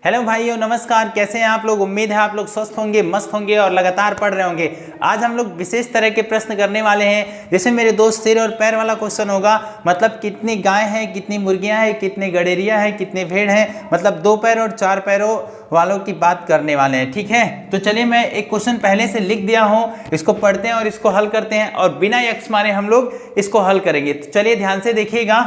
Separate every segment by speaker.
Speaker 1: Hello भाइयों, नमस्कार। कैसे हैं आप लोग? उम्मीद है आप लोग स्वस्थ होंगे, मस्त होंगे और लगातार पढ़ रहे होंगे। आज हम लोग विशेष तरह के प्रश्न करने वाले हैं। जैसे मेरे दोस्त सिर और पैर वाला क्वेश्चन होगा, मतलब कितनी गाय हैं, कितनी मुर्गियां हैं, कितने गडेरिया हैं, कितने भेड़ हैं, मतलब 2 पैर और 4 पैरों वालों की बात करने वाले हैं। ठीक है, तो चलिए मैं एक क्वेश्चन पहले से लिख दिया हूँ, इसको पढ़ते हैं और इसको हल करते हैं और बिना यक्स मारे हम लोग इसको हल करेंगे। तो चलिए ध्यान से देखिएगा।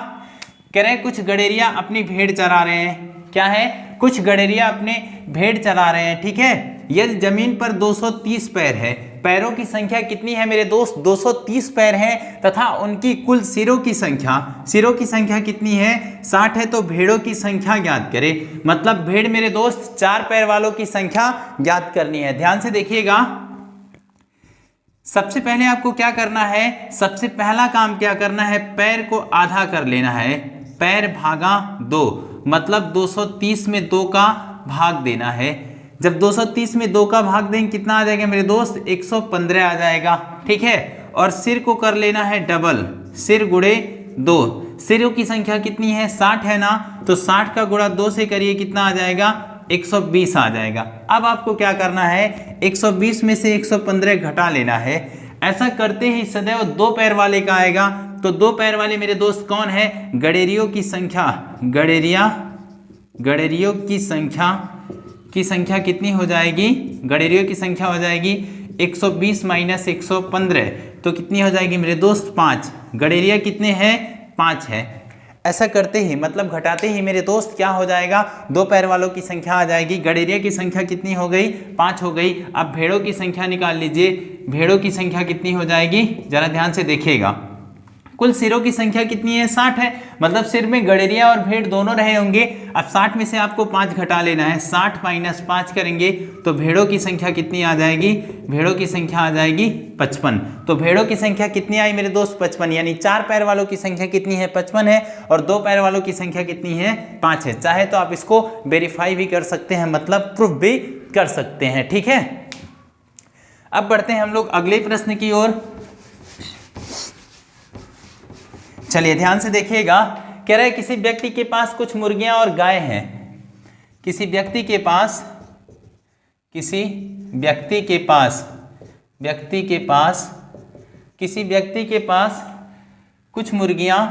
Speaker 1: कह रहे हैं कुछ गडेरिया अपनी भेड़ चरा रहे हैं। क्या है? कुछ गडेरिया अपने भेड़ चरा रहे हैं। ठीक है, यदि जमीन पर 230 पैर है, पैरों की संख्या कितनी है मेरे दोस्त? 230 पैर हैं तथा उनकी कुल सिरों की संख्या कितनी है? 60 है। तो भेड़ों की संख्या ज्ञात करें। मतलब भेड़ मेरे दोस्त 4 पैर वालों की संख्या ज्ञात करनी है। ध्यान से देखिएगा। सबसे पहले आपको क्या करना है? सबसे पहला काम क्या करना है? पैर को आधा कर लेना है। पैर भागा 2, मतलब 230 में 2 का भाग देना है। जब 230 में 2 का भाग देंगे कितना आ जाएगा मेरे दोस्त? 115 आ जाएगा। ठीक है, और सिर को कर लेना है डबल, सिर गुणे 2। सिरों की संख्या कितनी है? 60 है ना, तो 60 का गुणा 2 से करिए, कितना आ जाएगा? 120 आ जाएगा। अब आपको क्या करना है? 120 में से 115 घटा लेना है। ऐसा करते ही सदैव 2 पैर वाले का आएगा। तो 2 पैर वाले मेरे दोस्त कौन है? गडेरियों की संख्या। गडेरियों की संख्या कितनी हो जाएगी? गडेरियों की संख्या हो जाएगी 120 माइनस 115, तो कितनी हो जाएगी मेरे दोस्त? 5। गडेरिया कितने हैं? 5 है। ऐसा करते ही, मतलब घटाते ही मेरे दोस्त क्या हो जाएगा? 2 पैर वालों की संख्या आ जाएगी। गडेरिया की संख्या कितनी हो गई? 5 हो गई। अब भेड़ों की संख्या निकाल लीजिए। भेड़ों की संख्या कितनी हो जाएगी? जरा ध्यान से देखिएगा। कुल सिरों की संख्या कितनी है? 60 है। मतलब सिर में गडेरिया और भेड़ दोनों रहे होंगे। अब 60 में से आपको 5 घटा लेना है। 60 माइनस 5 करेंगे तो भेड़ों की संख्या कितनी आ जाएगी? भेड़ों की संख्या आ जाएगी 55। तो भेड़ों की संख्या कितनी आई मेरे दोस्त? 55। यानी 4 पैर वालों की संख्या कितनी है? 55 है। और 2 पैर वालों की संख्या कितनी है? 5 है। चाहे तो आप इसको वेरीफाई भी कर सकते हैं, मतलब प्रूफ भी कर सकते हैं। ठीक है, अब बढ़ते हैं हम लोग अगले प्रश्न की ओर। चलिए ध्यान से देखिएगा। कह रहा है किसी व्यक्ति के पास कुछ मुर्गियां और गाय हैं। किसी व्यक्ति के पास कुछ मुर्गियां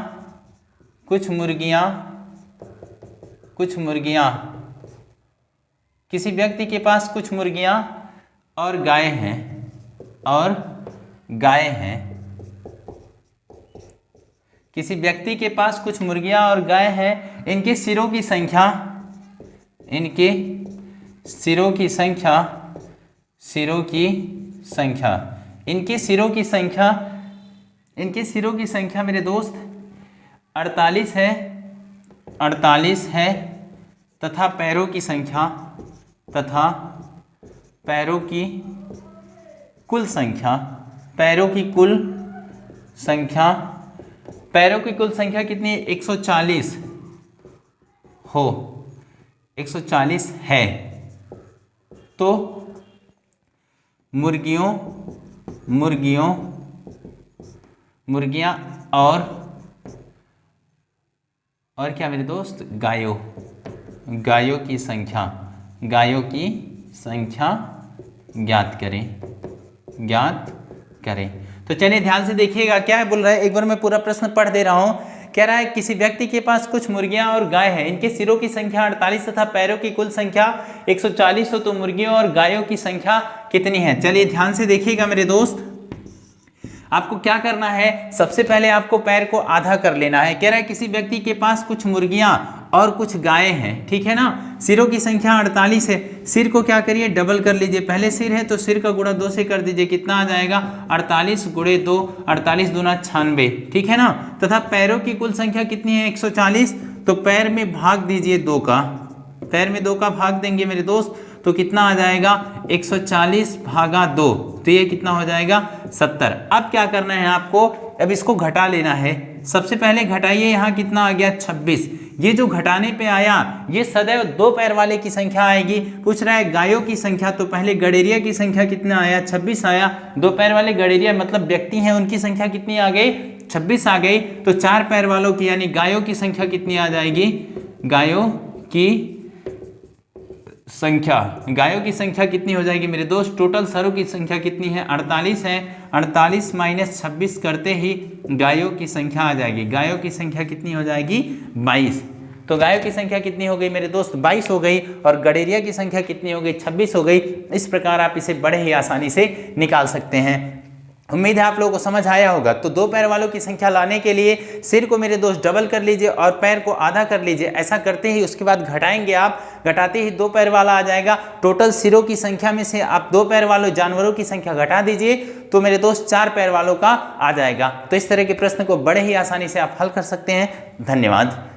Speaker 1: किसी व्यक्ति के पास कुछ मुर्गियां और गाय हैं किसी व्यक्ति के पास कुछ मुर्गियां और गाय हैं। इनके सिरों की संख्या मेरे दोस्त 48 है तथा पैरों की कुल संख्या कितनी है? 140 है। तो मुर्गियां और क्या मेरे दोस्त? गायों की संख्या ज्ञात करें। तो चलिए ध्यान से देखिएगा क्या बोल रहा है। एक बार मैं पूरा प्रश्न पढ़ दे रहा हूं। कह रहा है किसी व्यक्ति के पास कुछ मुर्गियां और गाय हैं। इनके सिरों की संख्या 48 तथा पैरों की कुल संख्या 140 हो। तो मुर्गियों और गायों की संख्या कितनी है? चलिए ध्यान से देखिएगा मेरे दोस्त। आपको क्या करना है? सबसे पहले आपको पैर को आधा कर लेना है। कह रहा है किसी व्यक्ति के पास कुछ मुर्गियां और कुछ गाय हैं। ठीक है ना, सिरों की संख्या 48 है। सिर को क्या करिए? डबल कर लीजिए। पहले सिर है तो सिर का गुणा 2 से कर दीजिए, कितना आ जाएगा? 48 गुणे 2, 48 दूना 96। ठीक है ना, तथा पैरों की कुल संख्या कितनी है? 140। तो पैर में भाग दीजिए 2 का, पैर में 2 का भाग देंगे मेरे दोस्त, तो कितना आ जाएगा? 140 भागा 2, तो ये कितना हो जाएगा? 70। अब क्या करना है आपको? अब इसको घटा लेना है। सबसे पहले घटाइए, यहाँ कितना आ गया? 26। ये जो घटाने पे आया ये सदैव 2 पैर वाले की संख्या आएगी। पूछ रहा है गायों की संख्या, तो पहले गडेरिया की संख्या कितना आया? 26 आया। 2 पैर वाले गडेरिया मतलब व्यक्ति हैं, उनकी संख्या कितनी आ गई? 26 आ गई। तो 4 पैर वालों की यानी गायों की संख्या कितनी आ जाएगी? गायों की संख्या, गायों की संख्या कितनी हो जाएगी मेरे दोस्त? टोटल सरों की संख्या कितनी है? 48 है। 48 माइनस 26 करते ही गायों की संख्या आ जाएगी। गायों की संख्या कितनी हो जाएगी? 22। तो गायों की संख्या कितनी हो गई मेरे दोस्त? 22 हो गई। और गडेरिया की संख्या कितनी हो गई? 26 हो गई। इस प्रकार आप इसे बड़े ही आसानी से निकाल सकते हैं। उम्मीद है आप लोगों को समझ आया होगा। तो दो पैर वालों की संख्या लाने के लिए सिर को मेरे दोस्त डबल कर लीजिए और पैर को आधा कर लीजिए। ऐसा करते ही उसके बाद घटाएंगे आप, घटाते ही दो पैर वाला आ जाएगा। टोटल सिरों की संख्या में से आप दो पैर वालों जानवरों की संख्या घटा दीजिए तो मेरे दोस्त चार पैर वालों का आ जाएगा। तो इस तरह के प्रश्न को बड़े ही आसानी से आप हल कर सकते हैं। धन्यवाद।